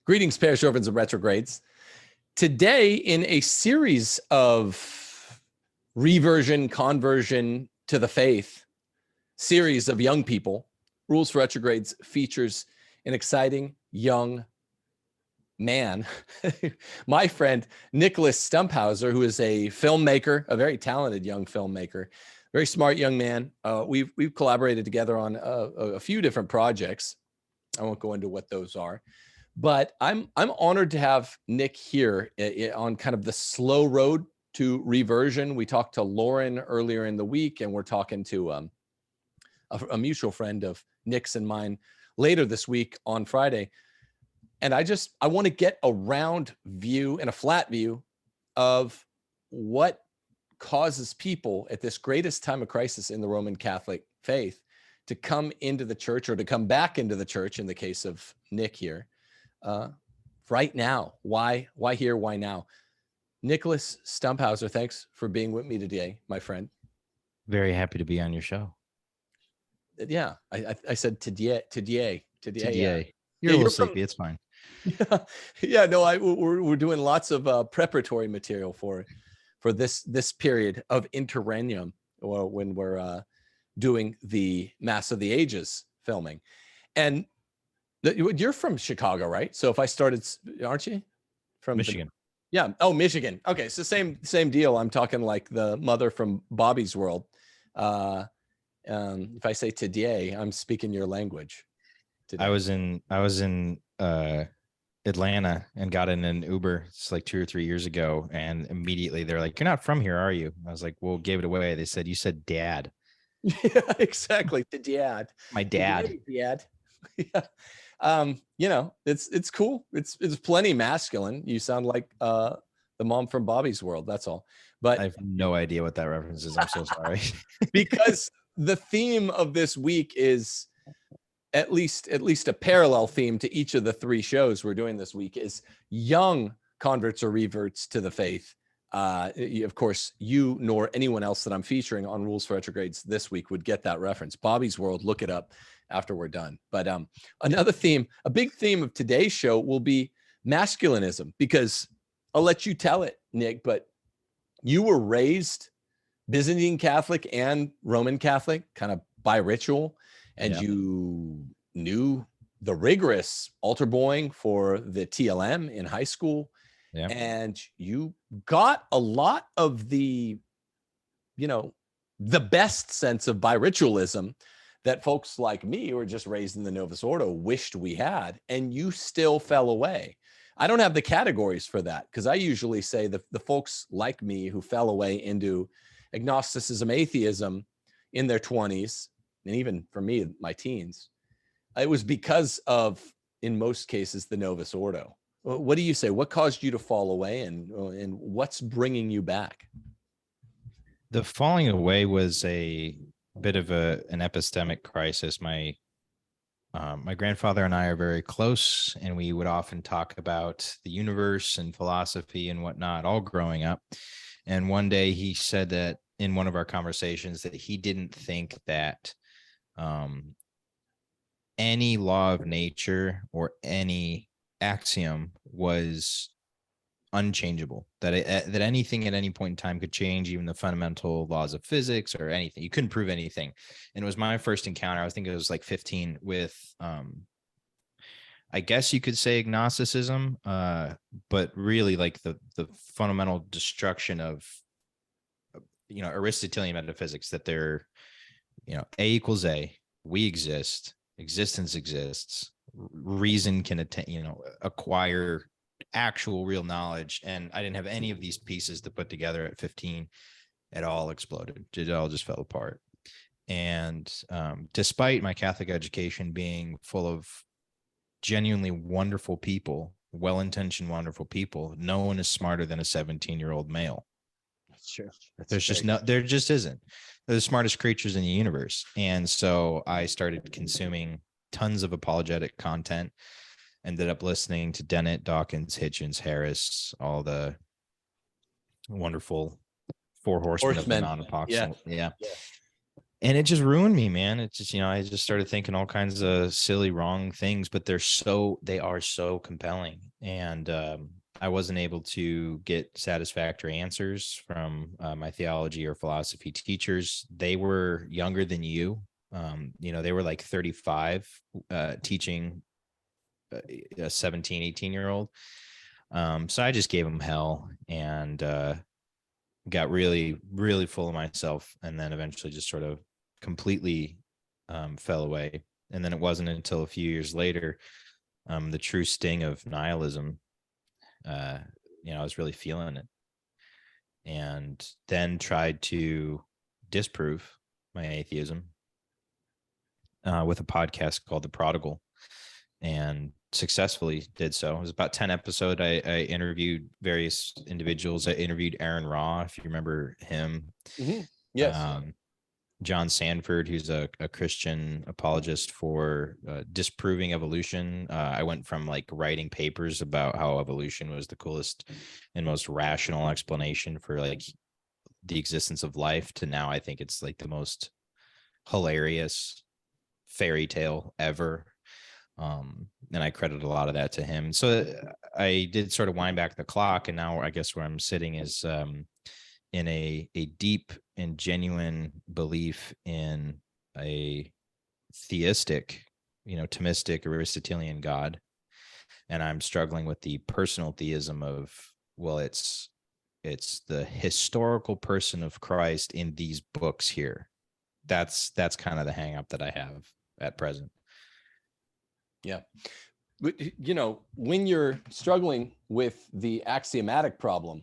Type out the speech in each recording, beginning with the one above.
Greetings, pairs, orphans, and retrogrades. Today, in a series of reversion, conversion to the faith series of young people, Rules for Retrogrades features an exciting young man, my friend Nicholas Stumphauser, who is a filmmaker, a very talented young filmmaker, very smart young man. We've collaborated together on a few different projects. I won't go into what those are. But I'm honored to have Nick here on kind of the slow road to reversion. We talked to Lauren earlier in the week, and we're talking to a mutual friend of Nick's and mine later this week on Friday. And I want to get a round view and a flat view of what causes people at this greatest time of crisis in the Roman Catholic faith to come into the church, or to come back into the church in the case of Nick here. Right now. Why here? Why now? Nicholas Stumphauser, thanks for being with me today, my friend. Very happy to be on your show. Yeah, I said today. Yeah. You're a little sleepy. It's fine. Yeah, no, we're doing lots of preparatory material for this period of interregnum, or when we're doing the Mass of the Ages filming. And you're from Chicago, right? So if I started, aren't you? From Michigan. Yeah. Oh, Michigan. Okay. So same deal. I'm talking like the mother from Bobby's World. If I say today, I'm speaking your language. Today. I was in Atlanta and got in an Uber. It's like 2 or 3 years ago. And immediately they're like, "You're not from here, are you?" I was like, "Well, gave it away." They said, "You said dad." Yeah, exactly. To dad. My dad. Dad. Yeah. You know, it's cool. It's plenty masculine. You sound like the mom from Bobby's World. That's all. But I have no idea what that reference is. I'm so sorry. Because the theme of this week is at least a parallel theme to each of the 3 shows we're doing this week, is young converts or reverts to the faith. Of course, you nor anyone else that I'm featuring on Rules for Retrogrades this week would get that reference. Bobby's World, look it up after we're done. But another theme, a big theme of today's show will be masculinism, because I'll let you tell it, Nick, but you were raised Byzantine Catholic and Roman Catholic, kind of by ritual, and you knew the rigorous altar boying for the TLM in high school. Yeah. And you got a lot of the best sense of biritualism that folks like me, who were just raised in the Novus Ordo, wished we had, and you still fell away. I don't have the categories for that, because I usually say the folks like me who fell away into agnosticism, atheism in their 20s, and even for me, my teens, it was because of, in most cases, the Novus Ordo. What do you say? What caused you to fall away, and what's bringing you back? The falling away was a bit of an epistemic crisis. My grandfather and I are very close, and we would often talk about the universe and philosophy and whatnot, all growing up. And one day he said that in one of our conversations that he didn't think that any law of nature or any axiom was unchangeable, that anything at any point in time could change, even the fundamental laws of physics or anything. You couldn't prove anything. And it was my first encounter, I think it was like 15, with I guess you could say agnosticism, but really like the fundamental destruction of Aristotelian metaphysics, that they're A equals A, we exist, existence exists, reason can acquire actual real knowledge. And I didn't have any of these pieces to put together at 15. It all exploded. It all just fell apart. And despite my Catholic education being full of genuinely wonderful people, well-intentioned, wonderful people, no one is smarter than a 17-year-old male. That's true. There just isn't. They're the smartest creatures in the universe. And so I started consuming tons of apologetic content, ended up listening to Dennett, Dawkins, Hitchens, Harris, all the wonderful 4 horsemen of the non-apocalypse. Yeah. And it just ruined me, man. It just, I just started thinking all kinds of silly, wrong things, but they are so compelling. And I wasn't able to get satisfactory answers from my theology or philosophy teachers. They were younger than you. They were like 35, teaching a 17, 18-year-old. So I just gave them hell and got really, really full of myself. And then eventually just sort of completely fell away. And then it wasn't until a few years later, the true sting of nihilism, I was really feeling it. And then tried to disprove my atheism with a podcast called The Prodigal, and successfully did so. It was about 10 episodes. I interviewed various individuals. I interviewed Aaron Ra, if you remember him. Mm-hmm. Yes. John Sanford, who's a Christian apologist for disproving evolution. I went from like writing papers about how evolution was the coolest and most rational explanation for like the existence of life to now I think it's like the most hilarious fairy tale ever. And I credit a lot of that to him. So I did sort of wind back the clock, and now I guess where I'm sitting is in a deep and genuine belief in a theistic, Thomistic, Aristotelian God. And I'm struggling with the personal theism of, well, it's the historical person of Christ in these books here. That's kind of the hang up that I have at present. Yeah. When you're struggling with the axiomatic problem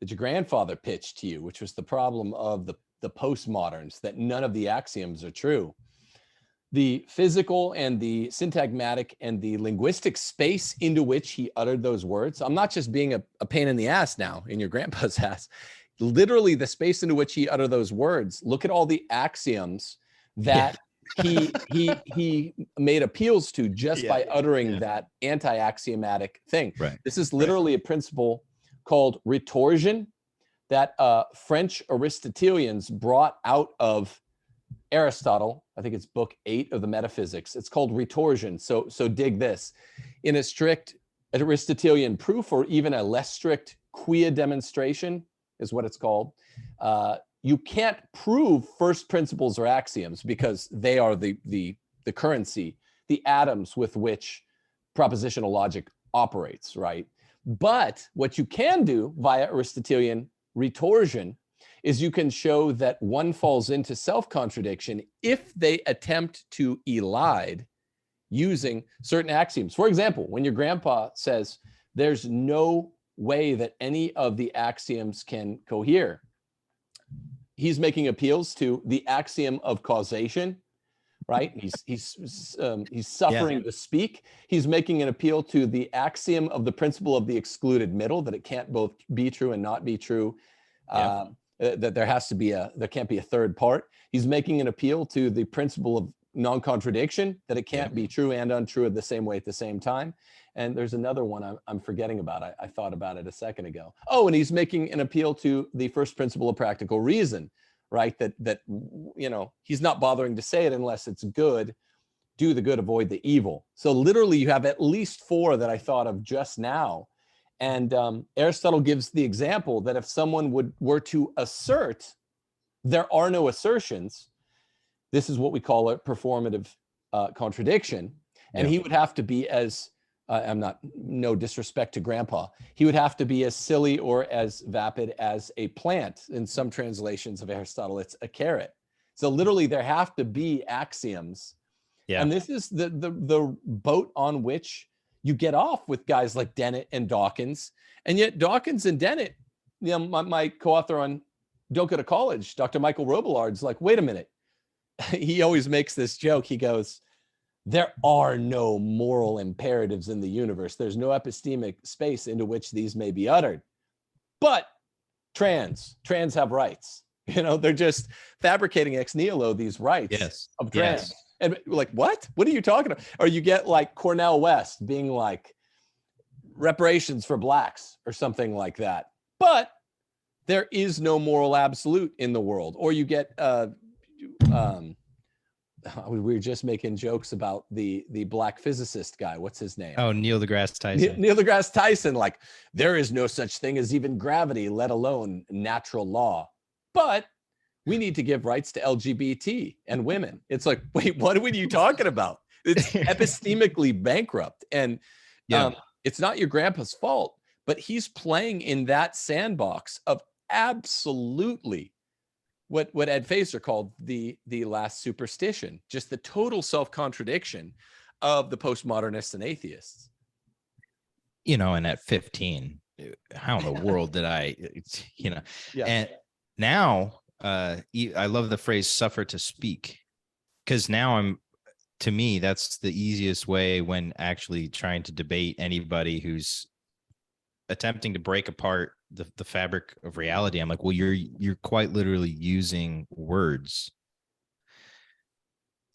that your grandfather pitched to you, which was the problem of the postmoderns, that none of the axioms are true, the physical and the syntagmatic and the linguistic space into which he uttered those words. I'm not just being a pain in the ass now, in your grandpa's ass. Literally the space into which he uttered those words. Look at all the axioms that he made appeals to just by uttering that anti-axiomatic thing. Right. This is literally a principle called retorsion that French Aristotelians brought out of Aristotle. I think it's book 8 of the Metaphysics. It's called retorsion. So dig this. In a strict Aristotelian proof, or even a less strict quia demonstration is what it's called, you can't prove first principles or axioms because they are the currency, the atoms with which propositional logic operates, right? But what you can do via Aristotelian retorsion is you can show that one falls into self-contradiction if they attempt to elide using certain axioms. For example, when your grandpa says there's no way that any of the axioms can cohere, he's making appeals to the axiom of causation, right? He's suffering to speak. He's making an appeal to the axiom of the principle of the excluded middle, that it can't both be true and not be true. That there can't be a third part. He's making an appeal to the principle of non-contradiction, that it can't be true and untrue at the same way at the same time. And there's another one I'm forgetting about. I thought about it a second ago. Oh, and he's making an appeal to the first principle of practical reason, right? That he's not bothering to say it unless it's good. Do the good, avoid the evil. So literally you have at least 4 that I thought of just now. And Aristotle gives the example that if someone were to assert there are no assertions, this is what we call a performative contradiction. And he would have to be as, no disrespect to grandpa, he would have to be as silly or as vapid as a plant. In some translations of Aristotle, it's a carrot. So literally there have to be axioms. Yeah. And this is the boat on which you get off with guys like Dennett and Dawkins. And yet Dawkins and Dennett, my co-author on Don't Go to College, Dr. Michael Robillard's like, wait a minute. He always makes this joke. He goes, there are no moral imperatives in the universe. There's no epistemic space into which these may be uttered. But trans have rights. They're just fabricating ex nihilo these rights of trans. Yes. And like, what are you talking about? Or you get like Cornel West being like reparations for blacks or something like that. But there is no moral absolute in the world. Or you get we were just making jokes about the black physicist guy. What's his name? Oh, Neil deGrasse Tyson. Neil deGrasse Tyson. Like, there is no such thing as even gravity, let alone natural law. But we need to give rights to LGBT and women. It's like, wait, what are you talking about? It's epistemically bankrupt. And it's not your grandpa's fault, but he's playing in that sandbox of absolutely what Ed Feser called the last superstition, just the total self-contradiction of the postmodernists and atheists. You know, and at 15, how in the world did I, you know, and now I love the phrase suffer to speak, because now to me, that's the easiest way when actually trying to debate anybody who's attempting to break apart the fabric of reality. I'm like, well, you're quite literally using words,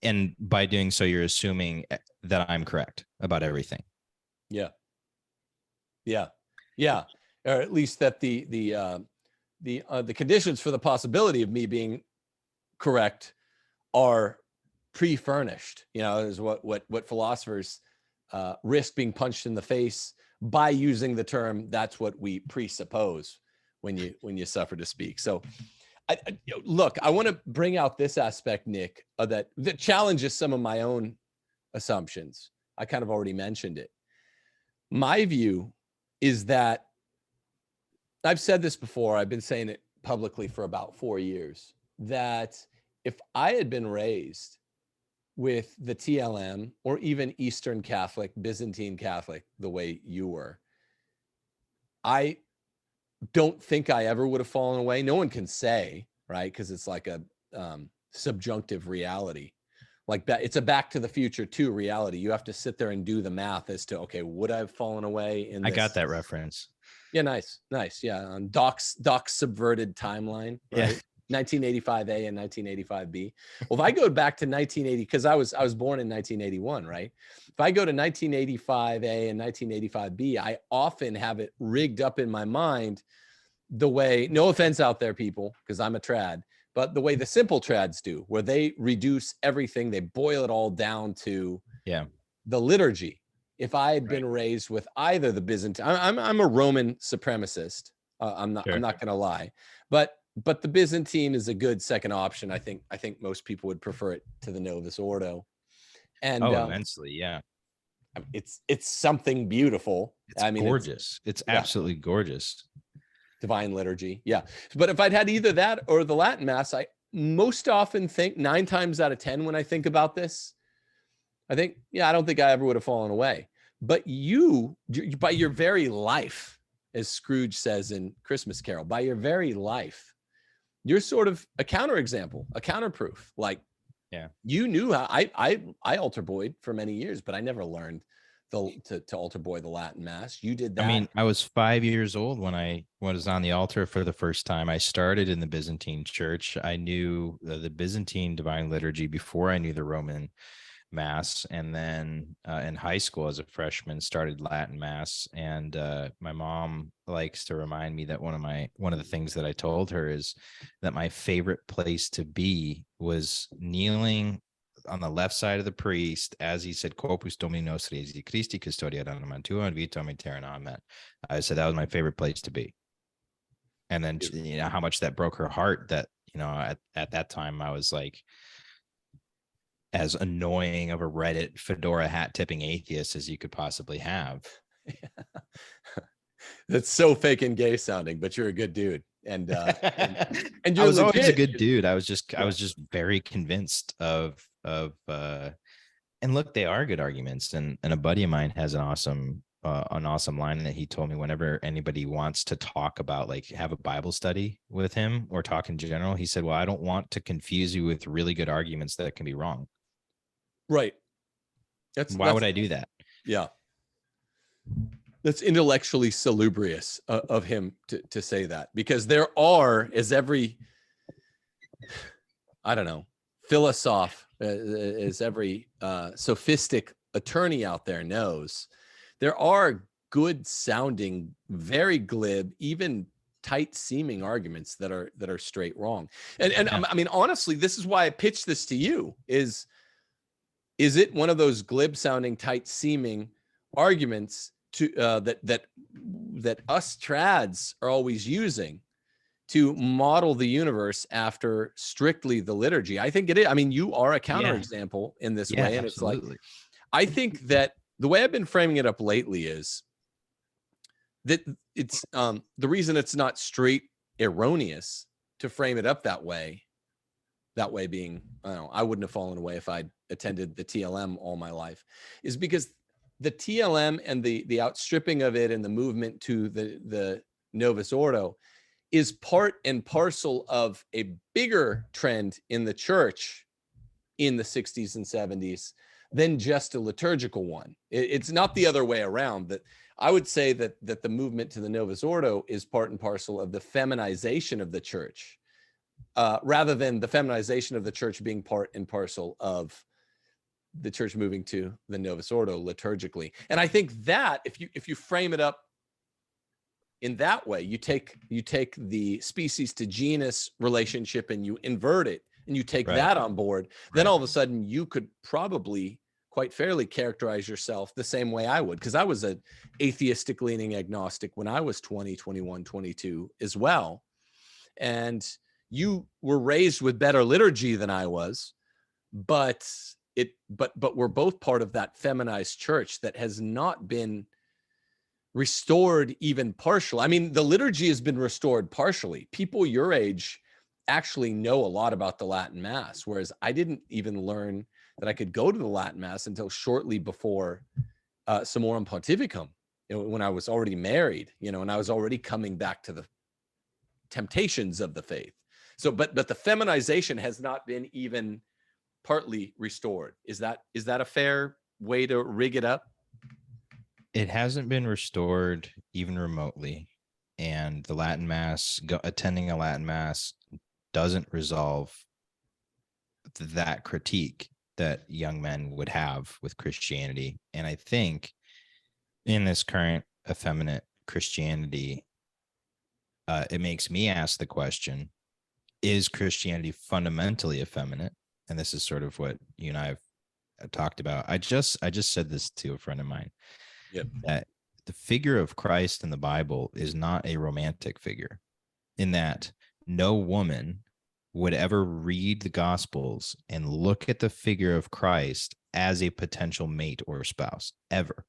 and by doing so, you're assuming that I'm correct about everything. Yeah, or at least that the conditions for the possibility of me being correct are pre-furnished. You know, is what philosophers risk being punched in the face by using the term. That's what we presuppose when you suffer to speak. So look, I want to bring out this aspect, Nick, that challenges some of my own assumptions. I kind of already mentioned it. My view is that, I've said this before, I've been saying it publicly for about 4 years, that if I had been raised with the TLM or even Eastern Catholic, Byzantine Catholic, the way you were, I don't think I ever would have fallen away. No one can say, right? Because it's like a subjunctive reality. Like that, it's a Back to the Future 2 reality. You have to sit there and do the math as to, okay, would I have fallen away in this? I got that reference. Yeah, nice. Yeah, on Doc's subverted timeline, right? Yeah. 1985A and 1985B. Well, if I go back to 1980, because I was born in 1981, right? If I go to 1985A and 1985B, I often have it rigged up in my mind the way, no offense out there, people, because I'm a trad, but the way the simple trads do, where they reduce everything, they boil it all down to the liturgy. If I had been raised with either the Byzantine, I'm a Roman supremacist. I'm not going to lie, but the Byzantine is a good second option. I think most people would prefer it to the Novus Ordo. And immensely, yeah. It's something beautiful. It's gorgeous. It's absolutely gorgeous. Divine liturgy, yeah. But if I'd had either that or the Latin Mass, I most often think 9 times out of 10 when I think about this, I think, I don't think I ever would have fallen away. But you, by your very life, as Scrooge says in Christmas Carol, by your very life, you're sort of a counterexample, a counterproof. Like, you knew how I altar boyed for many years, but I never learned to altar boy the Latin Mass. You did that. I mean, I was 5 years old when I was on the altar for the first time. I started in the Byzantine Church. I knew the Byzantine Divine Liturgy before I knew the Roman Mass, and then in high school as a freshman started Latin Mass. And my mom likes to remind me that one of the things that I told her is that my favorite place to be was kneeling on the left side of the priest as he said, "Corpus Domini nostri Jesu Christi custodia animam tua and vitam aeternam." Amen. I said that was my favorite place to be. And then, you know, how much that broke her heart that, you know, at that time I was like as annoying of a Reddit fedora hat tipping atheist as you could possibly have. That's so fake and gay sounding, but you're a good dude. And you're I was always a good dude. I was just very convinced of and look, they are good arguments. And a buddy of mine has an awesome line that he told me whenever anybody wants to talk about, like, have a Bible study with him or talk in general, he said, well, I don't want to confuse you with really good arguments that can be wrong. Right. Why would I do that? Yeah. That's intellectually salubrious of him to say that, because there are, as every, I don't know, philosoph, as every sophistic attorney out there knows, there are good sounding, very glib, even tight seeming arguments that are straight wrong. And I mean, honestly, this is why I pitched this to you. Is it one of those glib sounding, tight seeming arguments to that us trads are always using to model the universe after strictly the liturgy? I think it is. I mean, you are a counterexample in this way. And absolutely. it's like, I think that the way I've been framing it up lately is that it's the reason it's not straight erroneous to frame it up that way being, I don't know, I wouldn't have fallen away if I'd attended the TLM all my life, is because the TLM and the outstripping of it and the movement to the Novus Ordo is part and parcel of a bigger trend in the church in the 60s and 70s than just a liturgical one. It's not the other way around. That I would say that the movement to the Novus Ordo is part and parcel of the feminization of the church, rather than the feminization of the church being part and parcel of the church moving to the Novus Ordo liturgically. And I think that if you frame it up in that way, you take the species to genus relationship and you invert it and you take that on board, then all of a sudden you could probably quite fairly characterize yourself the same way I would, because I was an atheistic leaning agnostic when I was 20, 21, 22 as well. And you were raised with better liturgy than I was, but we're both part of that feminized church that has not been restored even partially. I mean, the liturgy has been restored partially. People your age actually know a lot about the Latin Mass, whereas I didn't even learn that I could go to the Latin Mass until shortly before Summorum Pontificum, when I was already married, and I was already coming back to the temptations of the faith. So, but the feminization has not been even partly restored. Is that a fair way to rig it up? It hasn't been restored even remotely, and the Latin Mass, attending a Latin Mass doesn't resolve that critique that young men would have with Christianity. And I think in this current effeminate Christianity, it makes me ask the question, is Christianity fundamentally effeminate? And this is sort of what you and I have talked about. I just said this to a friend of mine. Yep. That the figure of Christ in the Bible is not a romantic figure, in that no woman would ever read the Gospels and look at the figure of Christ as a potential mate or spouse, ever.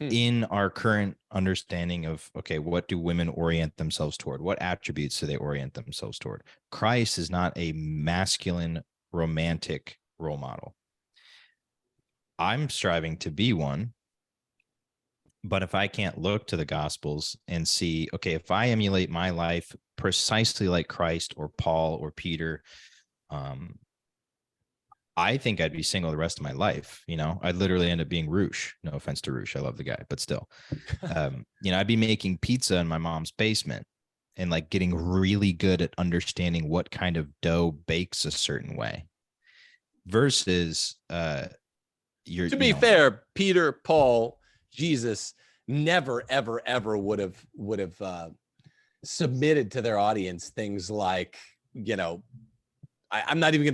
In our current understanding of, okay, what do women orient themselves toward? What attributes do they orient themselves toward? Christ is not a masculine romantic role model. I'm striving to be one. But if I can't look to the Gospels and see, okay, if I emulate my life precisely like Christ or Paul or Peter, I think I'd be single the rest of my life. I'd literally end up being Roosh. No offense to Roosh. I love the guy, but still, I'd be making pizza in my mom's basement and like getting really good at understanding what kind of dough bakes a certain way versus, to be fair, Peter, Paul, Jesus never, ever, ever would have submitted to their audience things like, I'm not even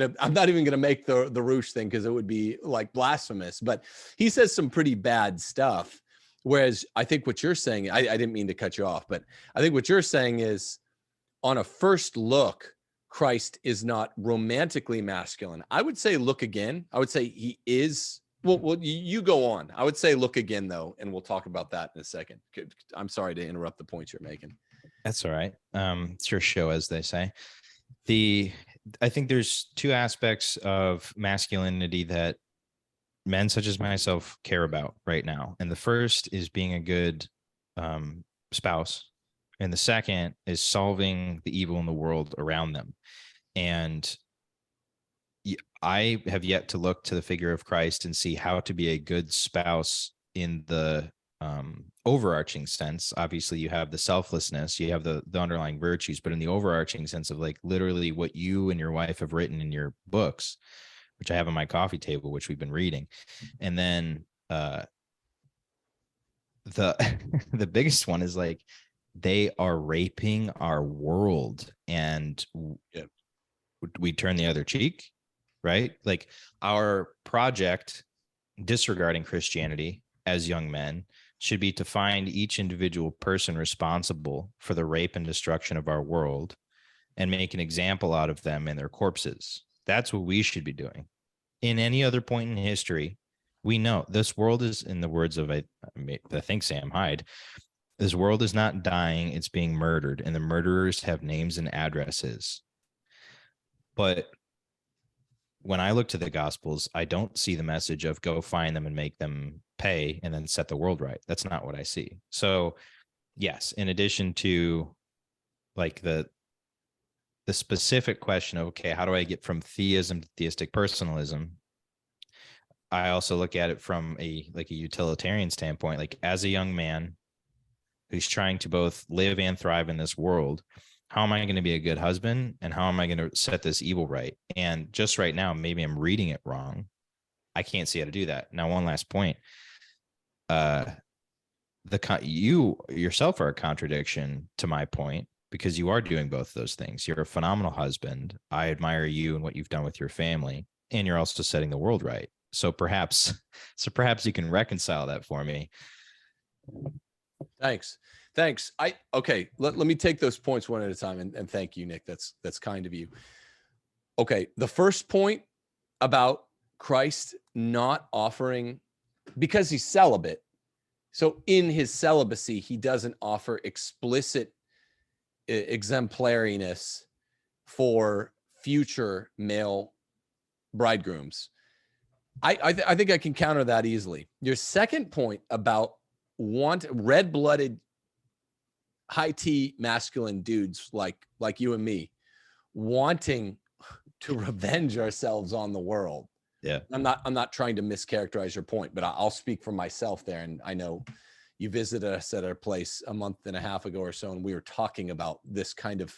gonna make the Roosh thing because it would be like blasphemous. But he says some pretty bad stuff. Whereas I think what you're saying, I didn't mean to cut you off, but I think what you're saying is, on a first look, Christ is not romantically masculine. I would say look again. I would say he is. Well, you go on. I would say look again, though, and we'll talk about that in a second. I'm sorry to interrupt the points you're making. That's all right. It's your show, as they say. I think there's two aspects of masculinity that men such as myself care about right now. And the first is being a good spouse. And the second is solving the evil in the world around them. And I have yet to look to the figure of Christ and see how to be a good spouse in the overarching sense. Obviously, you have the selflessness, you have the underlying virtues, but in the overarching sense of like literally what you and your wife have written in your books, which I have on my coffee table, which we've been reading. And then the the biggest one is like they are raping our world, and we turn the other cheek, right? Like, our project, disregarding Christianity as young men, should be to find each individual person responsible for the rape and destruction of our world and make an example out of them and their corpses. That's what we should be doing. In any other point in history, we know this world is, in the words of, I think, Sam Hyde, this world is not dying, it's being murdered, and the murderers have names and addresses. But when I look to the Gospels, I don't see the message of go find them and make them pay and then set the world right. That's not what I see. So yes, in addition to like the specific question of, okay, how do I get from theism to theistic personalism? I also look at it from a utilitarian standpoint. Like, as a young man who's trying to both live and thrive in this world, how am I going to be a good husband, and how am I going to set this evil right? And just right now, maybe I'm reading it wrong. I can't see how to do that. Now, one last point. You yourself are a contradiction to my point, because you are doing both those things. You're a phenomenal husband. I admire you and what you've done with your family, and you're also setting the world right. So perhaps you can reconcile that for me. Thanks. Okay. Let me take those points one at a time. And thank you, Nick. That's kind of you. Okay. The first point about Christ not offering, because he's celibate. So in his celibacy, he doesn't offer explicit exemplariness for future male bridegrooms. I think I can counter that easily. Your second point about red-blooded, high-T masculine dudes like you and me wanting to revenge ourselves on the world. Yeah. I'm not trying to mischaracterize your point, but I'll speak for myself there. And I know you visited us at our place a month and a half ago or so, and we were talking about this kind of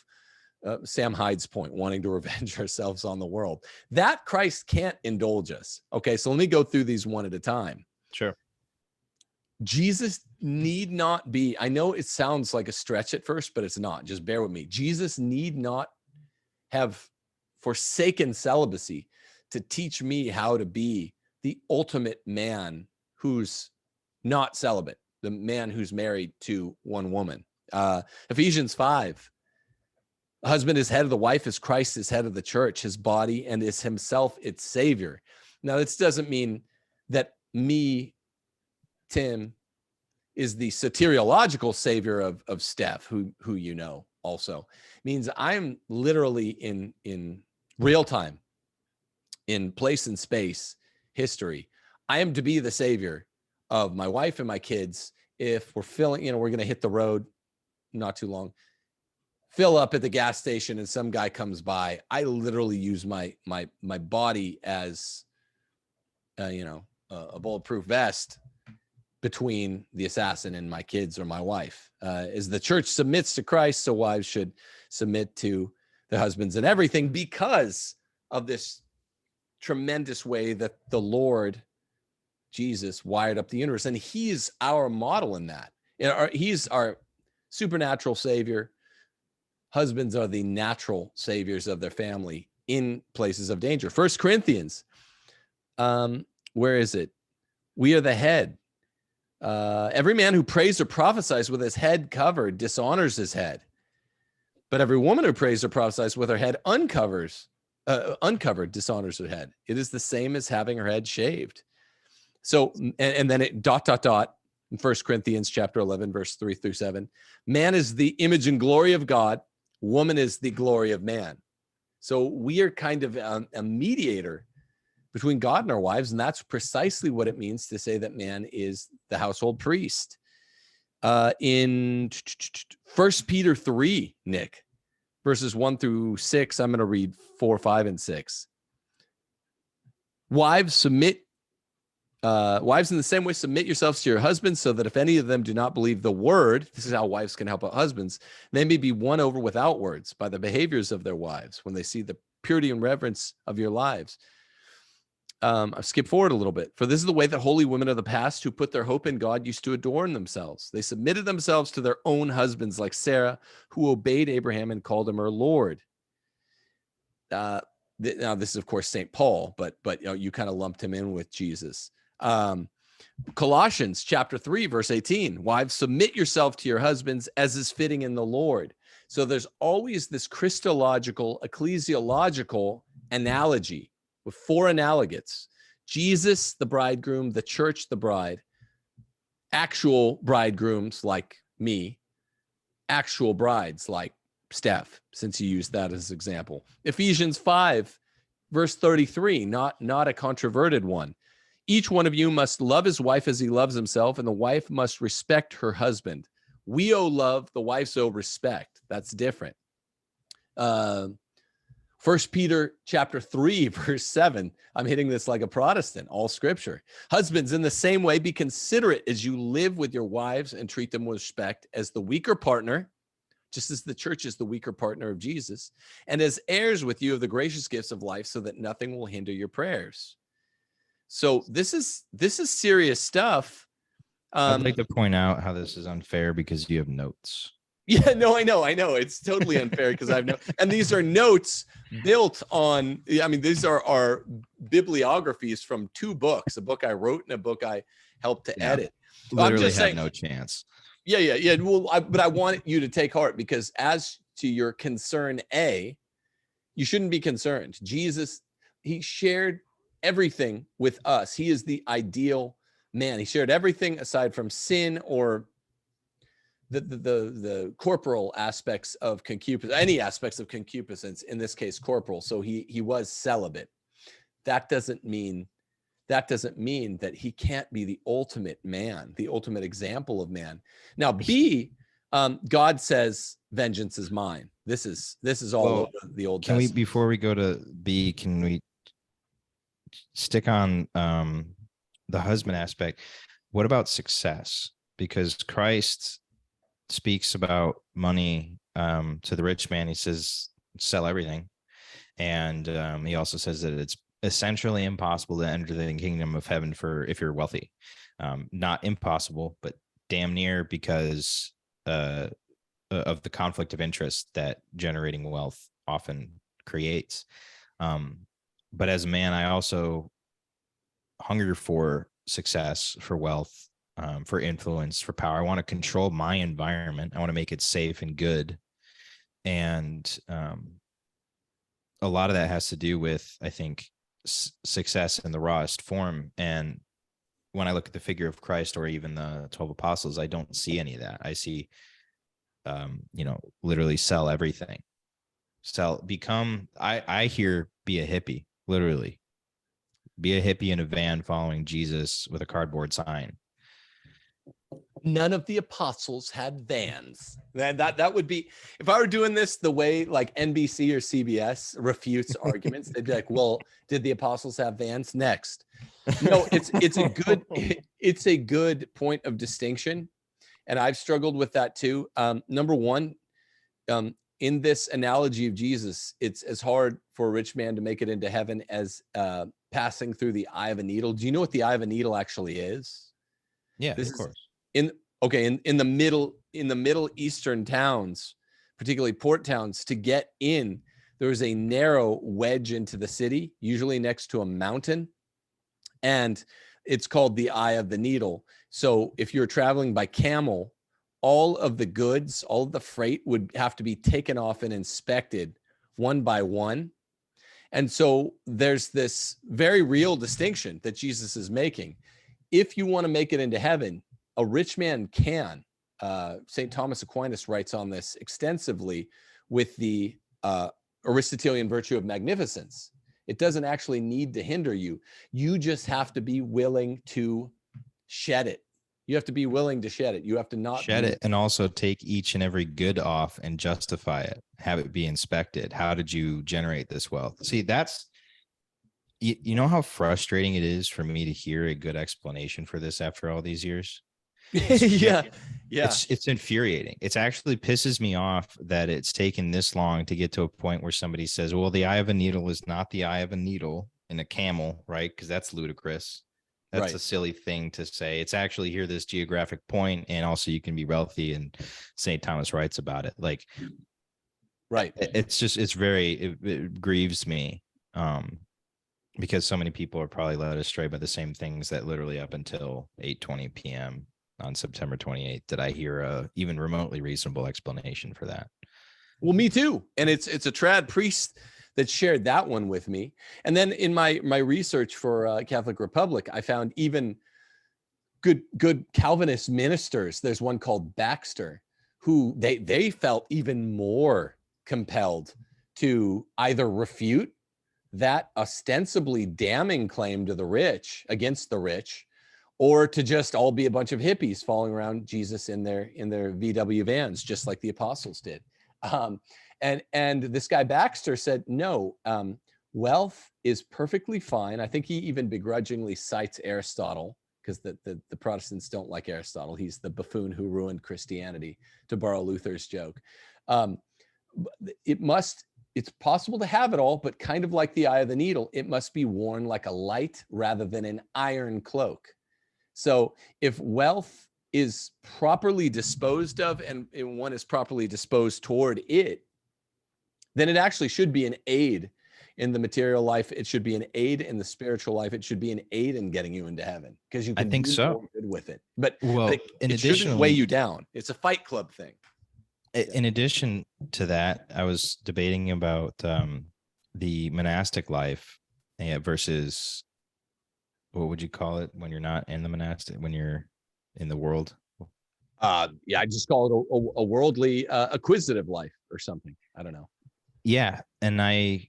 Sam Hyde's point, wanting to revenge ourselves on the world. That Christ can't indulge us. Okay, so let me go through these one at a time. Sure. Jesus need not be, I know it sounds like a stretch at first, but it's not. Just bear with me. Jesus need not have forsaken celibacy to teach me how to be the ultimate man who's not celibate, the man who's married to one woman. Ephesians 5, the husband is head of the wife as Christ is head of the church, his body, and is himself its savior. Now, this doesn't mean that me, Tim, is the soteriological savior of Steph, who you know also. It means I'm literally in real time, in place and space, history. I am to be the savior of my wife and my kids. If we're filling, we're going to hit the road, not too long, fill up at the gas station, and some guy comes by, I literally use my body as, a bulletproof vest between the assassin and my kids or my wife. As the church submits to Christ, so wives should submit to their husbands in everything, because of this tremendous way that the Lord Jesus wired up the universe. And he's our model in that. He's our supernatural savior. Husbands are the natural saviors of their family in places of danger. 1 Corinthians, where is it? We are the head. Every man who prays or prophesies with his head covered dishonors his head. But every woman who prays or prophesies with her head uncovered dishonors her head. It is the same as having her head shaved. So, and then it ... in 1 Corinthians chapter 11, verse 3-7, man is the image and glory of God. Woman is the glory of man. So we are kind of a mediator between God and our wives. And that's precisely what it means to say that man is the household priest. In 1 Peter 3, Nick, verses 1-6, I'm going to read 4, 5, and 6. Wives, wives in the same way, submit yourselves to your husbands, so that if any of them do not believe the word, this is how wives can help out husbands, they may be won over without words by the behaviors of their wives when they see the purity and reverence of your lives. I've skipped forward a little bit. For this is the way that holy women of the past who put their hope in God used to adorn themselves. They submitted themselves to their own husbands, like Sarah, who obeyed Abraham and called him her Lord. Now, this is, of course, St. Paul, but you kind of lumped him in with Jesus. Colossians chapter 3, verse 18, wives, submit yourself to your husbands as is fitting in the Lord. So there's always this Christological, ecclesiological analogy with 4 analogates: Jesus, the bridegroom; the church, the bride; actual bridegrooms like me; actual brides like Steph, since you used that as an example. Ephesians 5, verse 33, not a controverted one. Each one of you must love his wife as he loves himself, and the wife must respect her husband. We owe love, the wives owe respect. That's different. 1 Peter chapter 3, verse 7. I'm hitting this like a Protestant, all scripture. Husbands, in the same way, be considerate as you live with your wives and treat them with respect as the weaker partner, just as the church is the weaker partner of Jesus, and as heirs with you of the gracious gifts of life, so that nothing will hinder your prayers. So this is serious stuff. I'd like to point out how this is unfair because you have notes. Yeah, no, I know. It's totally unfair because I've and these are notes built on, I mean, these are bibliographies from 2 books, a book I wrote and a book I helped to edit. Literally I'm just have saying, no chance. Yeah. Well, but I want you to take heart, because as to your concern A, you shouldn't be concerned. Jesus, he shared everything with us. He is the ideal man. He shared everything aside from sin or the corporal aspects of concupiscence, any aspects of concupiscence, in this case corporal. So he was celibate. That doesn't mean that he can't be the ultimate man, the ultimate example of man. Now, B, God says, "Vengeance is mine." This is all over the Old Testament. Before we go to B, can we stick on the husband aspect? What about success? Because Christ speaks about money to the rich man. He says, sell everything. And he also says that it's essentially impossible to enter the kingdom of heaven if you're wealthy. Not impossible, but damn near, because of the conflict of interest that generating wealth often creates. But as a man, I also hunger for success, for wealth, for influence, for power. I want to control my environment. I want to make it safe and good. And a lot of that has to do with, I think, success in the rawest form. And when I look at the figure of Christ or even the 12 apostles, I don't see any of that. I see, literally sell everything. I hear be a hippie, literally. Be a hippie in a van following Jesus with a cardboard sign. None of the apostles had vans. That would be, if I were doing this the way like NBC or CBS refutes arguments, they'd be like, well, did the apostles have vans? Next. No, it's a good point of distinction. And I've struggled with that too. Number one, in this analogy of Jesus, it's as hard for a rich man to make it into heaven as passing through the eye of a needle. Do you know what the eye of a needle actually is? Yeah, of course. In the Middle Eastern towns, particularly port towns, to get in, there's a narrow wedge into the city, usually next to a mountain, and it's called the eye of the needle. So if you're traveling by camel, all of the goods, all of the freight would have to be taken off and inspected one by one. And so there's this very real distinction that Jesus is making. If you want to make it into heaven, a rich man can. St. Thomas Aquinas writes on this extensively with the Aristotelian virtue of magnificence. It doesn't actually need to hinder you. You just have to be willing to shed it. You have to be willing to shed it. You have to not shed it, and also take each and every good off and justify it. Have it be inspected. How did you generate this wealth? See, that's, you know how frustrating it is for me to hear a good explanation for this after all these years? Yeah. It's infuriating. It actually pisses me off that it's taken this long to get to a point where somebody says, well, the eye of a needle is not the eye of a needle. in a camel, right? Because that's ludicrous. That's Right. a silly thing to say. It's actually here, this geographic point, and also you can be wealthy, and St. Thomas writes about it. Like, Right. it's just, it grieves me, because so many people are probably led astray by the same things that literally up until 8:20 p.m. on September 28th did I hear a even remotely reasonable explanation for that. Well, me too. And it's a trad priest that shared that one with me. And then in my research for Catholic Republic, I found even good Calvinist ministers. There's one called Baxter, who they felt even more compelled to either refute that ostensibly damning claim to the rich, against the rich, or to just all be a bunch of hippies following around Jesus in their VW vans, just like the apostles did. And this guy Baxter said, no, wealth is perfectly fine. I think he even begrudgingly cites Aristotle, because the Protestants don't like Aristotle. He's the buffoon who ruined Christianity, to borrow Luther's joke. It's possible to have it all, but kind of like the eye of the needle, it must be worn like a light rather than an iron cloak. So if wealth is properly disposed of, and one is properly disposed toward it, then it actually should be an aid in the material life. It should be an aid in the spiritual life. It should be an aid in getting you into heaven, because you I can think do so. more good with it. But Well, it shouldn't weigh you down. It's a Fight Club thing. In addition to that, I was debating about the monastic life versus, what would you call it when you're not in the monastic, when you're in the world? Yeah, I just call it a worldly, acquisitive life or something. I don't know. Yeah, and I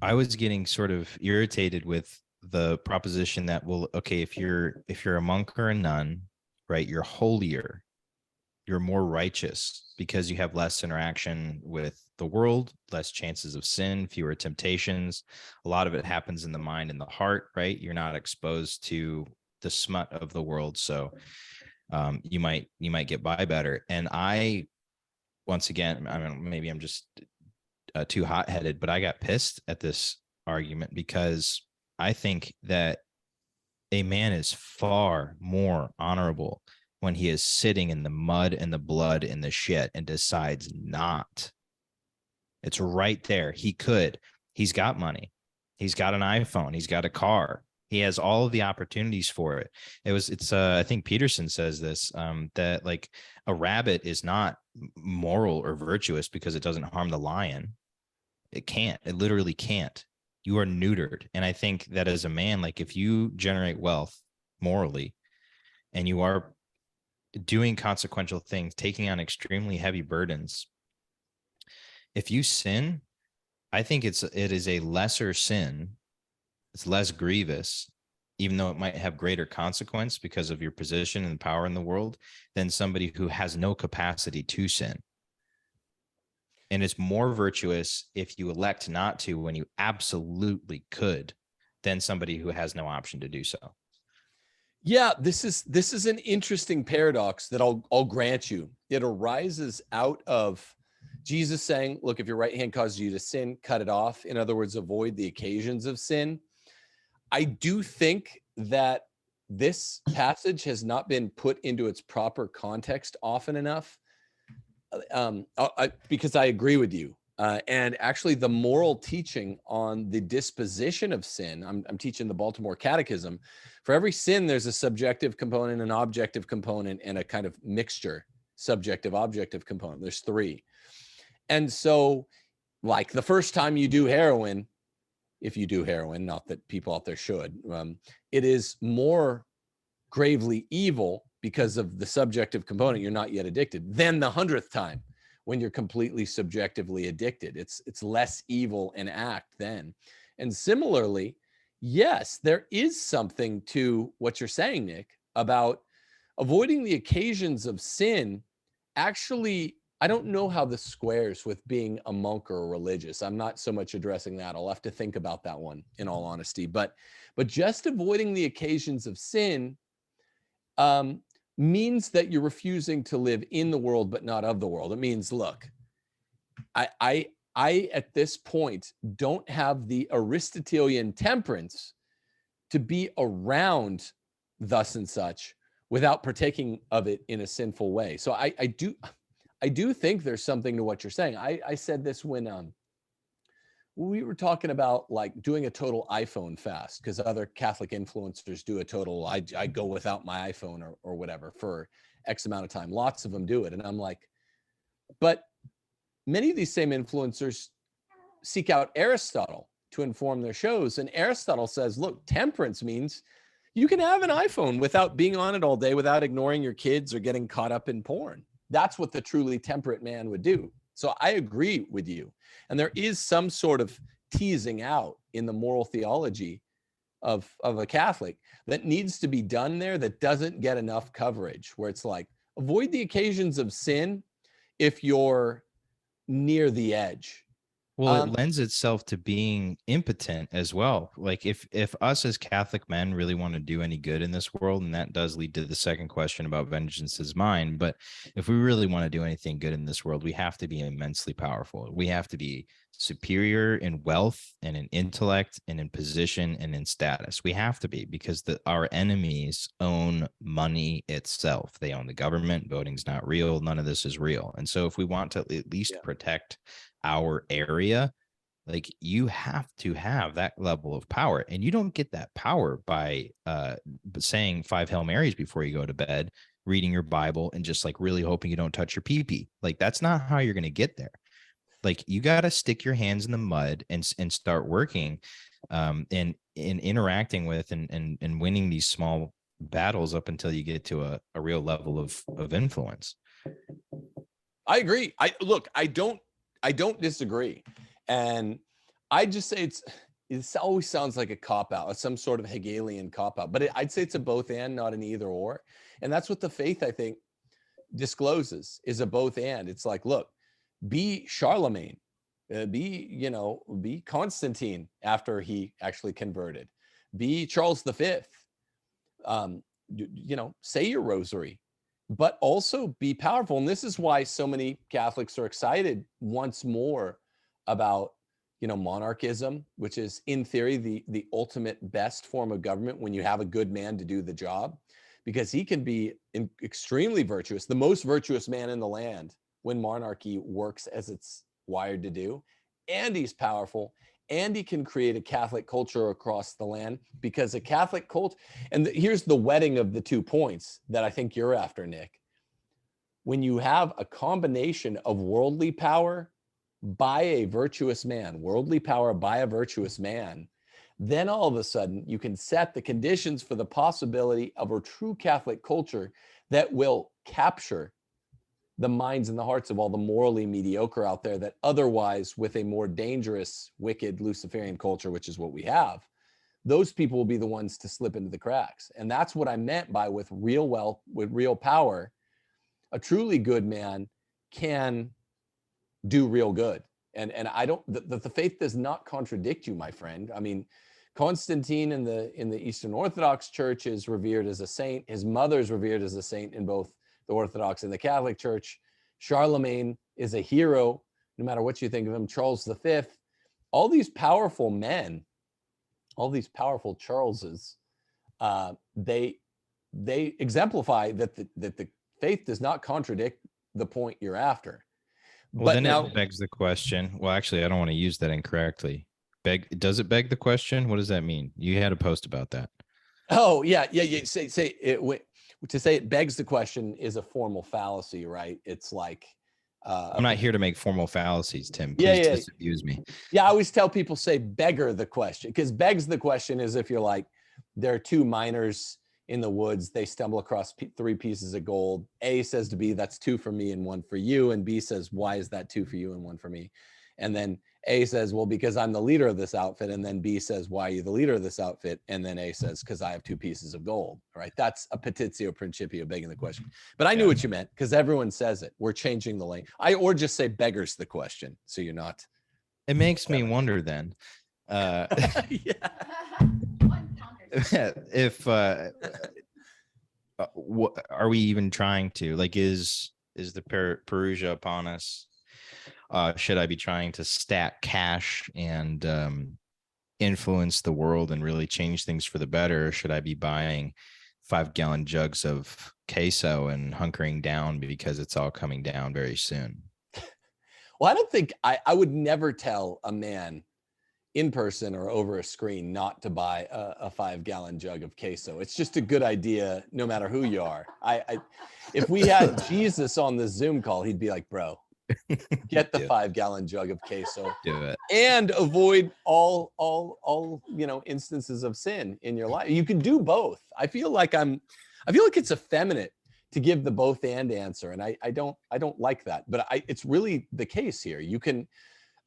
was getting sort of irritated with the proposition that, well, okay, if you're a monk or a nun, right, you're holier, you're more righteous because you have less interaction with the world, less chances of sin, fewer temptations. A lot of it happens in the mind and the heart, right? You're not exposed to the smut of the world, so you might get by better. And I, once again, I mean, maybe I'm just too hot-headed, but I got pissed at this argument because I think that a man is far more honorable when he is sitting in the mud and the blood and the shit and decides not. It's right there. He's got money. He's got an iPhone. He's got a car. He has all of the opportunities for it. I think Peterson says this, that like a rabbit is not moral or virtuous because it doesn't harm the lion. It can't. It literally can't. You are neutered. And I think that as a man, like if you generate wealth morally and you are doing consequential things, taking on extremely heavy burdens, if you sin, I think it is a lesser sin. It's less grievous, even though it might have greater consequence because of your position and power in the world, than somebody who has no capacity to sin. And it's more virtuous if you elect not to when you absolutely could, than somebody who has no option to do so. Yeah, this is an interesting paradox that I'll grant you. It arises out of Jesus saying, look, if your right hand causes you to sin, cut it off. In other words, avoid the occasions of sin. I do think that this passage has not been put into its proper context often enough, because I agree with you. And actually, the moral teaching on the disposition of sin, I'm teaching the Baltimore Catechism. For every sin, there's a subjective component, an objective component, and a kind of mixture, subjective, objective component. There's three. And so, like the first time you do heroin, if you do heroin, not that people out there should, it is more gravely evil because of the subjective component. You're not yet addicted. Then the 100th time, when you're completely subjectively addicted, it's less evil an act then. And similarly, yes, there is something to what you're saying, Nick, about avoiding the occasions of sin. Actually, I don't know how this squares with being a monk or a religious. I'm not so much addressing that. I'll have to think about that one, in all honesty. But just avoiding the occasions of sin means that you're refusing to live in the world but not of the world. It means, look, I, at this point, don't have the Aristotelian temperance to be around thus and such without partaking of it in a sinful way. So I do think there's something to what you're saying. I said this when we were talking about like doing a total iPhone fast, because other Catholic influencers do a total, I go without my iPhone or whatever for X amount of time. Lots of them do it. And I'm like, but many of these same influencers seek out Aristotle to inform their shows. And Aristotle says, look, temperance means you can have an iPhone without being on it all day, without ignoring your kids or getting caught up in porn. That's what the truly temperate man would do. So I agree with you. And there is some sort of teasing out in the moral theology of a Catholic that needs to be done there that doesn't get enough coverage, where it's like, avoid the occasions of sin if you're near the edge. Well, it lends itself to being impotent as well. Like if us as Catholic men really want to do any good in this world, and that does lead to the second question about vengeance is mine, but if we really want to do anything good in this world, we have to be immensely powerful. We have to be superior in wealth and in intellect and in position and in status. We have to be, because our enemies own money itself. They own the government. Voting's not real. None of this is real. And so if we want to at least protect our area, like, you have to have that level of power, and you don't get that power by saying 5 Hail Marys before you go to bed, reading your Bible, and just like really hoping you don't touch your pee-pee. Like, that's not how you're going to get there. Like, you got to stick your hands in the mud and start working and interacting with and winning these small battles up until you get to a real level of influence. I agree. I don't disagree. And I just say it always sounds like a cop-out, some sort of Hegelian cop-out, but I'd say it's a both and, not an either or. And that's what the faith, I think, discloses, is a both and. It's like, look, be Charlemagne, be Constantine after he actually converted, be Charles V, say your rosary, but also be powerful. And this is why so many Catholics are excited once more about, monarchism, which is in theory the ultimate best form of government when you have a good man to do the job, because he can be extremely virtuous, the most virtuous man in the land when monarchy works as it's wired to do. And he's powerful, and he can create a Catholic culture across the land, because a Catholic cult, and here's the wedding of the 2 points that I think you're after, Nick. When you have a combination of worldly power by a virtuous man, worldly power by a virtuous man, then all of a sudden you can set the conditions for the possibility of a true Catholic culture that will capture the minds and the hearts of all the morally mediocre out there, that otherwise, with a more dangerous, wicked Luciferian culture, which is what we have, those people will be the ones to slip into the cracks. And that's what I meant by, with real wealth, with real power, a truly good man can do real good. And I don't, the faith does not contradict you, my friend. I mean, Constantine in the Eastern Orthodox Church is revered as a saint. His mother's revered as a saint in both the Orthodox and the Catholic Church. Charlemagne is a hero, no matter what you think of him. Charles V, all these powerful men, all these powerful Charleses, they exemplify that the faith does not contradict the point you're after. Well, But then now, it begs the question. Well, actually, I don't want to use that incorrectly. Does it beg the question? What does that mean? You had a post about that. Oh, yeah. Say it. To say it begs the question is a formal fallacy, right? It's like, I'm not here to make formal fallacies, Tim. Please disabuse me. Yeah, I always tell people, say beggar the question, because begs the question is if you're like, there are 2 miners in the woods, they stumble across 3 pieces of gold. A says to B, that's 2 for me and 1 for you. And B says, why is that 2 for you and 1 for me? And then A says, well, because I'm the leader of this outfit. And then B says, why are you the leader of this outfit? And then A says, because I have 2 pieces of gold, right? That's a petitio principio, begging the question. But I knew what you meant, because everyone says it. We're changing the lane. Or just say beggars the question, so you're not. It makes me wonder then. If what are we even trying to, like, is the Perusia upon us? Should I be trying to stack cash and influence the world and really change things for the better? Or should I be buying 5-gallon jugs of queso and hunkering down because it's all coming down very soon? Well, I don't think I would never tell a man in person or over a screen not to buy a 5-gallon jug of queso. It's just a good idea no matter who you are. If we had Jesus on the Zoom call, he'd be like, bro, get the 5-gallon jug of queso. Do it. And avoid all instances of sin in your life. You can do both. I feel like it's effeminate to give the both and answer, and I don't like that, but it's really the case here.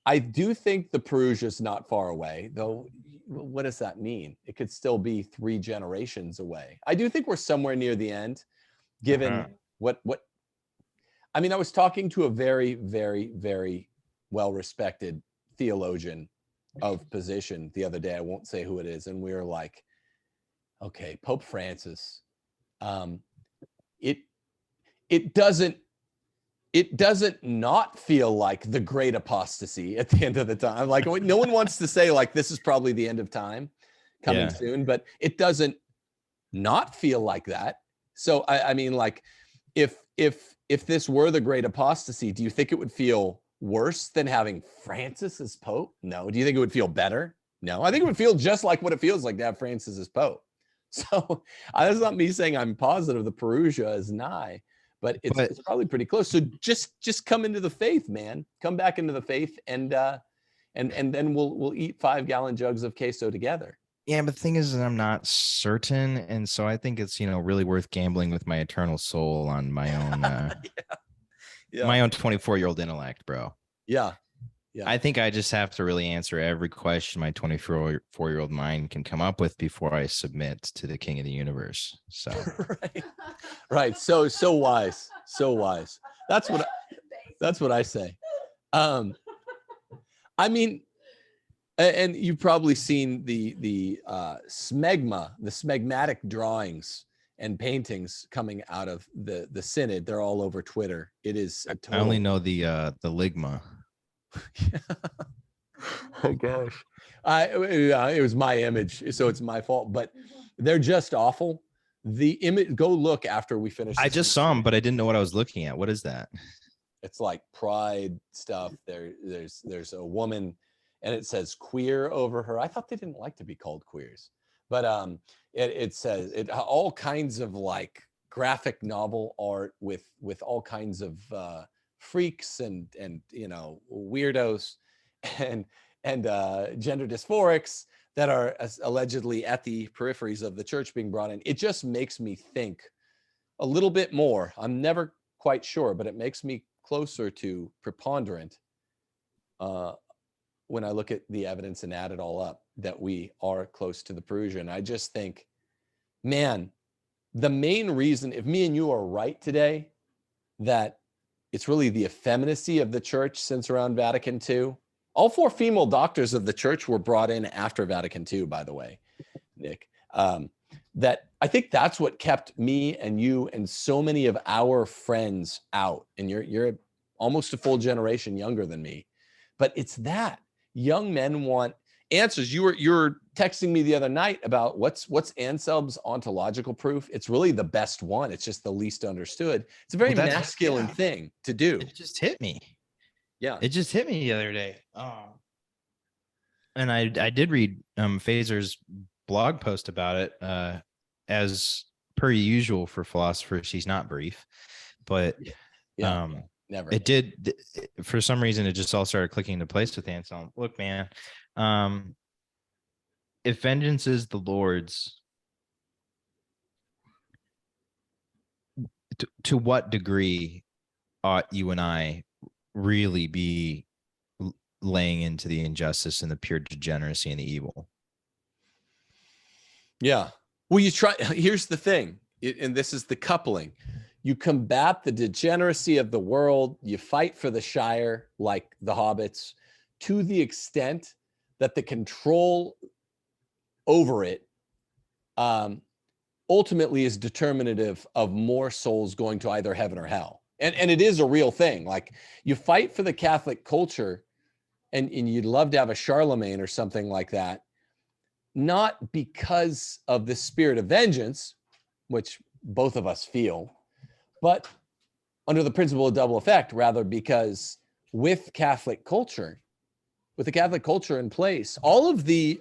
I do think the Perugia is not far away, though. What does that mean? It could still be 3 generations away. I do think we're somewhere near the end, given what I mean. I was talking to a very, very, very well-respected theologian of position the other day. I won't say who it is, and we were like, okay, Pope Francis, it doesn't not feel like the great apostasy at the end of the time. Like, no one wants to say like this is probably the end of time coming soon, but it doesn't not feel like that. So I mean, like, if this were the great apostasy, do you think it would feel worse than having Francis as Pope? No. Do you think it would feel better? No. I think it would feel just like what it feels like to have Francis as Pope. So that's not me saying I'm positive the Perugia is nigh, but it's probably pretty close. So just come into the faith, man. Come back into the faith, and then we'll eat 5-gallon jugs of queso together. Yeah, but the thing is, I'm not certain, and so I think it's really worth gambling with my eternal soul on my own my own 24-year-old intellect, bro. Yeah. I think I just have to really answer every question my 24-year-old mind can come up with before I submit to the King of the Universe. So right. So wise. That's what I say. I mean, and you've probably seen the smegmatic drawings and paintings coming out of the synod. They're all over Twitter. It is I only know the ligma. Oh gosh, it was my image, so it's my fault. But they're just awful. The image. Go look after we finish. I just saw them, but I didn't know what I was looking at. What is that? It's like pride stuff. There's a woman, and it says queer over her. I thought they didn't like to be called queers, but it says all kinds of like graphic novel art with all kinds of freaks and weirdos and gender dysphorics that are allegedly at the peripheries of the church being brought in. It just makes me think a little bit more. I'm never quite sure, but it makes me closer to preponderant when I look at the evidence and add it all up, that we are close to the Perugia. And I just think, man, the main reason, if me and you are right today, that it's really the effeminacy of the church since around Vatican II. All 4 female doctors of the church were brought in after Vatican II, by the way, Nick. That I think that's what kept me and you and so many of our friends out. And you're almost a full generation younger than me. But it's that young men want answers. You were texting me the other night about what's Anselm's ontological proof. It's really the best one. It's just the least understood. It's a very masculine thing to do. It just hit me. Yeah, it just hit me the other day. And I did read Phaser's blog post about it. As per usual for philosophers, he's not brief, but never. It did, for some reason, it just all started clicking into place with Anselm. Look, man, if vengeance is the Lord's, to what degree ought you and I really be laying into the injustice and the pure degeneracy and the evil? Yeah. Well, here's the thing, and this is the coupling. You combat the degeneracy of the world, you fight for the Shire like the hobbits, to the extent that the control over it ultimately is determinative of more souls going to either heaven or hell. And it is a real thing. Like, you fight for the Catholic culture, and you'd love to have a Charlemagne or something like that, not because of the spirit of vengeance, which both of us feel, but under the principle of double effect, rather, because with the Catholic culture in place, all of the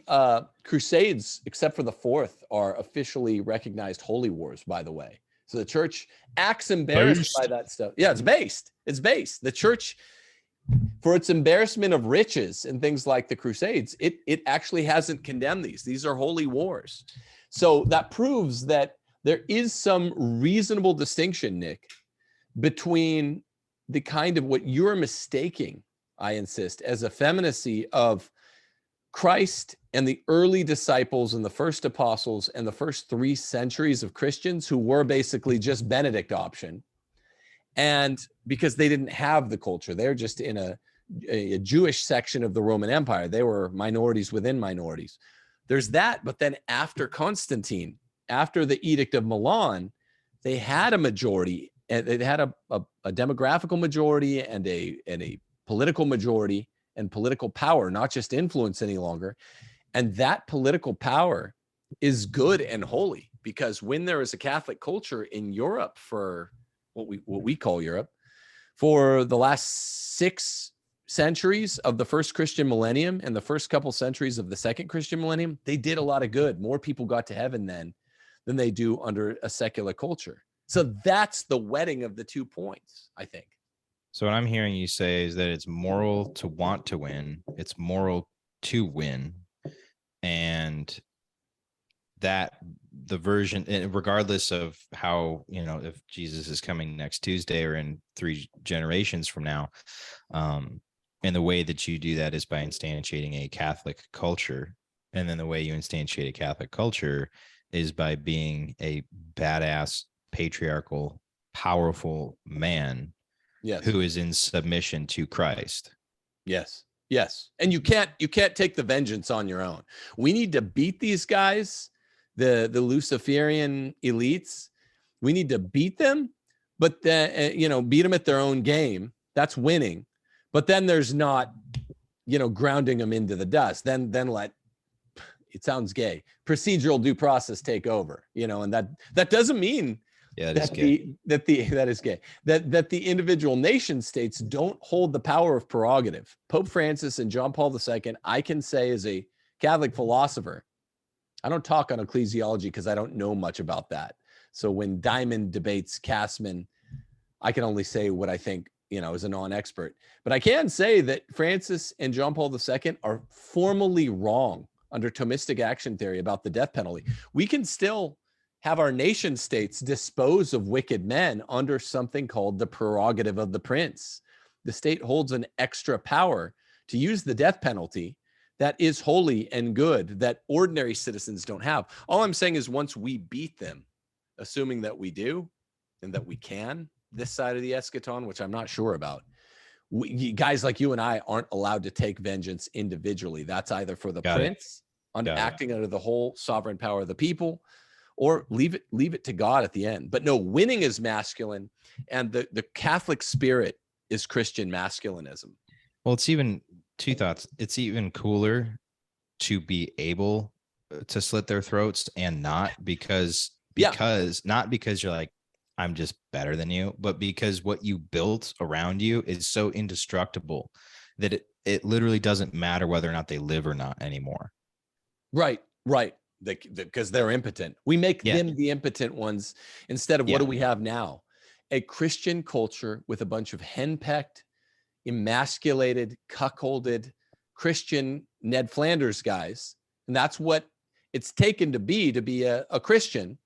crusades, except for the fourth, are officially recognized holy wars, by the way. So the church acts embarrassed by that stuff. Yeah, it's based. The church, for its embarrassment of riches and things like the crusades, it actually hasn't condemned these. These are holy wars. So that proves that there is some reasonable distinction, Nick, between the kind of what you're mistaking, I insist, as effeminacy of Christ and the early disciples and the first apostles and the first 3 centuries of Christians, who were basically just Benedict option. And because they didn't have the culture, they're just in a Jewish section of the Roman Empire. They were minorities within minorities. There's that. But then after Constantine, after the Edict of Milan, they had a majority, and they had a demographical majority and a political majority and political power, not just influence any longer. And that political power is good and holy, because when there is a Catholic culture in Europe, for what we call Europe, for the last 6 centuries of the first Christian millennium and the first couple centuries of the second Christian millennium, they did a lot of good. More people got to heaven then than they do under a secular culture. So that's the wedding of the 2 points, I think. So what I'm hearing you say is that it's moral to want to win. It's moral to win. And that the version, regardless of how, if Jesus is coming next Tuesday or in 3 generations from now, and the way that you do that is by instantiating a Catholic culture. And then the way you instantiate a Catholic culture is by being a badass, patriarchal, powerful man. Yes. Who is in submission to Christ. Yes. And you can't take the vengeance on your own. We need to beat these guys, the Luciferian elites. We need to beat them, but then, beat them at their own game. That's winning. But then there's not, grounding them into the dust. Then let, it sounds gay, procedural due process take over, and that doesn't mean that is gay. That the individual nation states don't hold the power of prerogative. Pope Francis and John Paul II, I can say as a Catholic philosopher, I don't talk on ecclesiology because I don't know much about that. So when Diamond debates Cassman, I can only say what I think, as a non-expert. But I can say that Francis and John Paul II are formally wrong under Thomistic action theory about the death penalty. We can still have our nation states dispose of wicked men under something called the prerogative of the prince. The state holds an extra power to use the death penalty that is holy and good, that ordinary citizens don't have. All I'm saying is, once we beat them, assuming that we do and that we can this side of the eschaton, which I'm not sure about, guys like you and I aren't allowed to take vengeance individually. That's either for the prince acting under the whole sovereign power of the people, or leave it to God at the end. But no, winning is masculine, and the Catholic spirit is Christian masculinism. Well, it's even 2 thoughts. It's even cooler to be able to slit their throats and not because not because you're like, I'm just better than you, but because what you built around you is so indestructible that it literally doesn't matter whether or not they live or not anymore. Right. Because they're impotent. We make them the impotent ones instead of what do we have now? A Christian culture with a bunch of henpecked, emasculated, cuckolded Christian Ned Flanders guys. And that's what it's taken to be a Christian.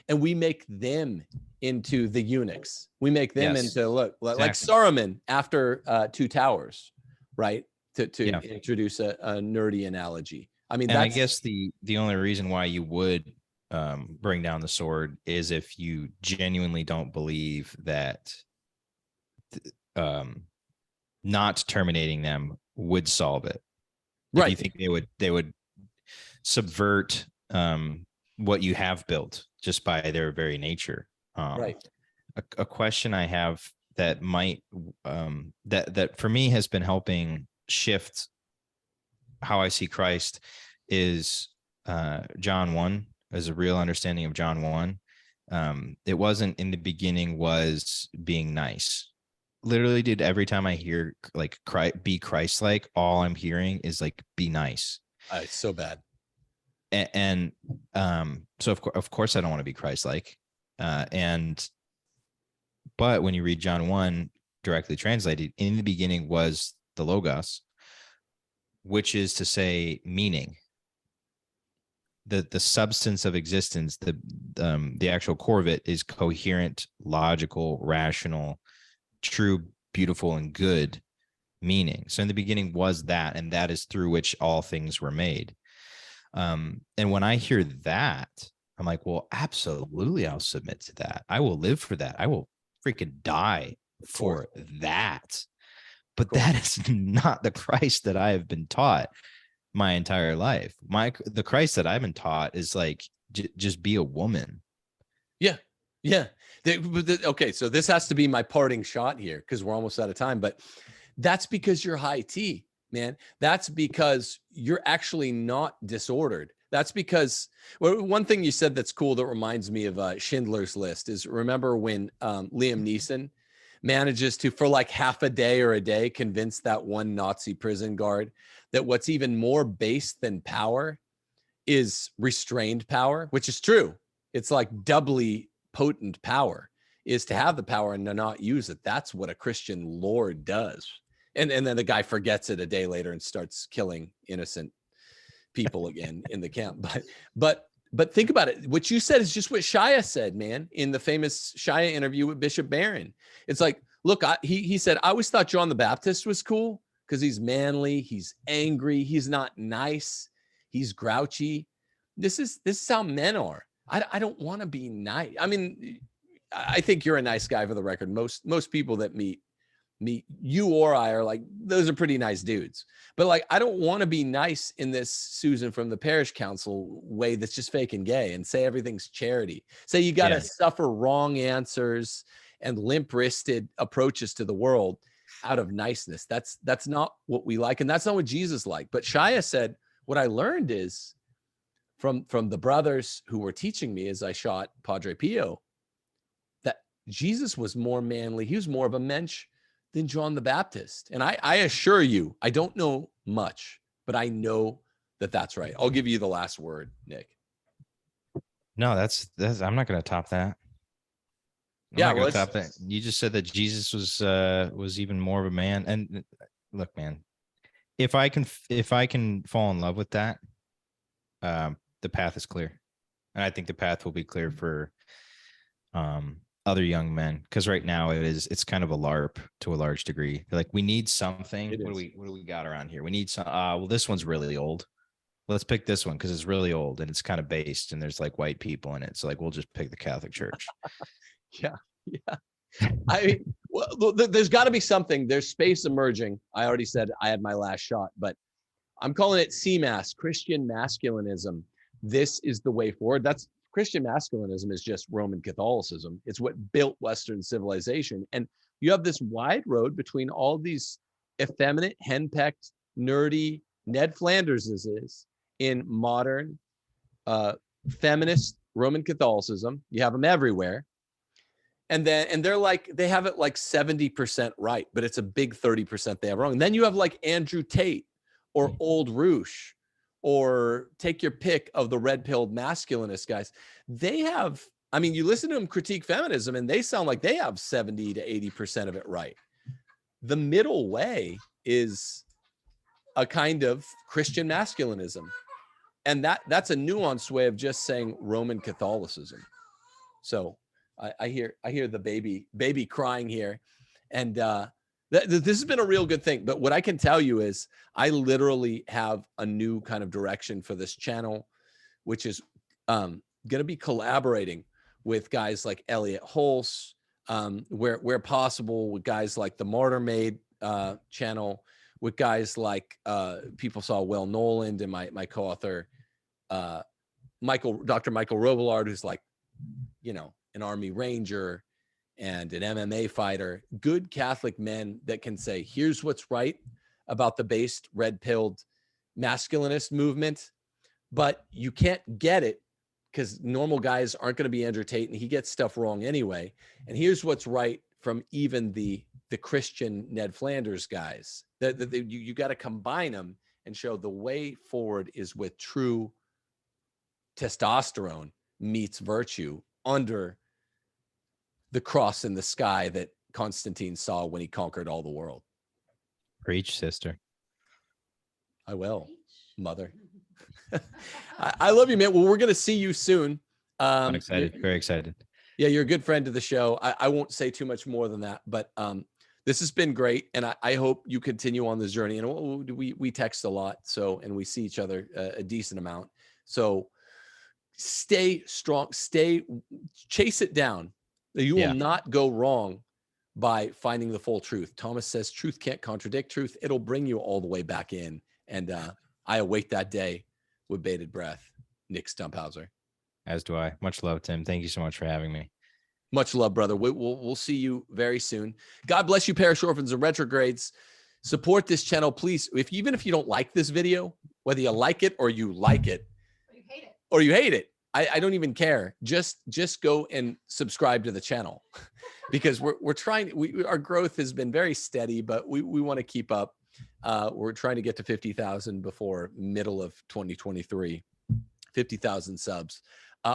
And we make them into the eunuchs. We make them into, like Saruman after 2 Towers, right? To introduce a nerdy analogy. I mean, and I guess the only reason why you would bring down the sword is if you genuinely don't believe that not terminating them would solve it. Right. If you think they would subvert what you have built just by their very nature. Right. A question I have that might that for me has been helping shift how I see Christ is John 1, as a real understanding of John 1. It wasn't in the beginning was being nice. Literally, dude, every time I hear like be Christ-like, all I'm hearing is like be nice. It's so bad. And so of course I don't want to be Christ-like. But when you read John 1 directly translated, in the beginning was the Logos, which is to say meaning. The substance of existence, the actual core of it is coherent, logical, rational, true, beautiful, and good meaning. So in the beginning was that, and that is through which all things were made. And when I hear that, I'm like, well, absolutely, I'll submit to that. I will live for that. I will freaking die for that. But that is not the Christ that I have been taught my entire life. The Christ that I've been taught is like, just be a woman. Yeah. Yeah. Okay. So this has to be my parting shot here, because we're almost out of time, but that's because you're high T, man. That's because you're actually not disordered. That's because, well, one thing you said that's cool that reminds me of Schindler's List is, remember when Liam Neeson manages to, for like half a day or a day, convince that one Nazi prison guard that what's even more base than power is restrained power, which is true. It's like doubly potent power is to have the power and to not use it. That's what a Christian lord does. And then the guy forgets it a day later and starts killing innocent people again in the camp. But think about it. What you said is just what Shia said, man, in the famous Shia interview with Bishop Barron. It's like, look, he said, I always thought John the Baptist was cool because he's manly, he's angry, he's not nice, he's grouchy. This is how men are. I don't want to be nice. I mean, I think you're a nice guy, for the record. Most people that meet you or I are like, those are pretty nice dudes. But like, I don't want to be nice in this Susan from the parish council way that's just fake and gay and say everything's charity. Say you got to suffer wrong answers and limp-wristed approaches to the world out of niceness. That's not what we like, and that's not what Jesus liked. But Shia said, what I learned is from the brothers who were teaching me as I shot Padre Pio, that Jesus was more manly. He was more of a mensch than John the Baptist. And I assure you, I don't know much, but I know that that's right. I'll give you the last word, Nick. No, that's I'm not going to top that. I'm not going to top that. You just said that Jesus was even more of a man. And look, man, if I can fall in love with that, the path is clear. And I think the path will be clear for other young men, because right now it's kind of a LARP to a large degree. They're like, we need something. What do we got around here? We need some. Well, this one's really old. Let's pick this one because it's really old and it's kind of based, and there's like white people in it. So like, we'll just pick the Catholic Church. Yeah. Well, there's got to be something. There's space emerging. I already said I had my last shot, but I'm calling it CMAS, Christian masculinism. This is the way forward. That's Christian masculinism is just Roman Catholicism. It's what built Western civilization. And you have this wide road between all these effeminate, henpecked, nerdy, Ned Flanders is in modern feminist Roman Catholicism. You have them everywhere. And they're like, they have it like 70% right, but it's a big 30% they have wrong. And then you have like Andrew Tate or Old Roosh, or take your pick of the red-pilled masculinist guys. They have, I mean, you listen to them critique feminism and they sound like they have 70 to 80% of it right. The middle way is a kind of Christian masculinism. And that's a nuanced way of just saying Roman Catholicism. So I hear the baby crying here. And this has been a real good thing. But what I can tell you is I literally have a new kind of direction for this channel, which is going to be collaborating with guys like Elliot Hulse, where possible, with guys like the Martyr Maid channel, with guys like people saw Will Noland and my co-author, Dr. Michael Robillard, who's like, an Army Ranger, and an MMA fighter, good Catholic men that can say, here's what's right about the based, red-pilled masculinist movement, but you can't get it because normal guys aren't going to be Andrew Tate, and he gets stuff wrong anyway. And here's what's right from even the Christian Ned Flanders guys. You got to combine them and show the way forward is with true testosterone meets virtue under the cross in the sky that Constantine saw when he conquered all the world. Preach, sister. I will, mother. I love you, man. Well, we're going to see you soon. I'm excited. Very excited. Yeah, you're a good friend to the show. I won't say too much more than that, but this has been great. And I hope you continue on this journey. And we text a lot, so, and we see each other a decent amount. So stay strong, chase it down. You will not go wrong by finding the full truth. Thomas says truth can't contradict truth. It'll bring you all the way back in. And I await that day with bated breath. Nick Stumphauser. As do I. Much love, Tim. Thank you so much for having me. Much love, brother. We'll see you very soon. God bless you, parish orphans and retrogrades. Support this channel, please. Even if you don't like this video, whether you like it or you like it, or you hate it, I don't even care. Just go and subscribe to the channel because we're trying. Our growth has been very steady, but we want to keep up. We're trying to get to 50,000 before middle of 2023. 50,000 subs.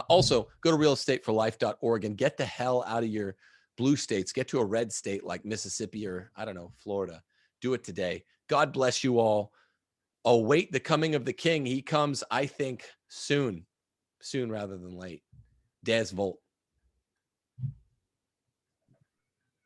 Also, go to realestateforlife.org and get the hell out of your blue states. Get to a red state like Mississippi or, I don't know, Florida. Do it today. God bless you all. Await the coming of the King. He comes, I think, soon rather than late. Des Volt.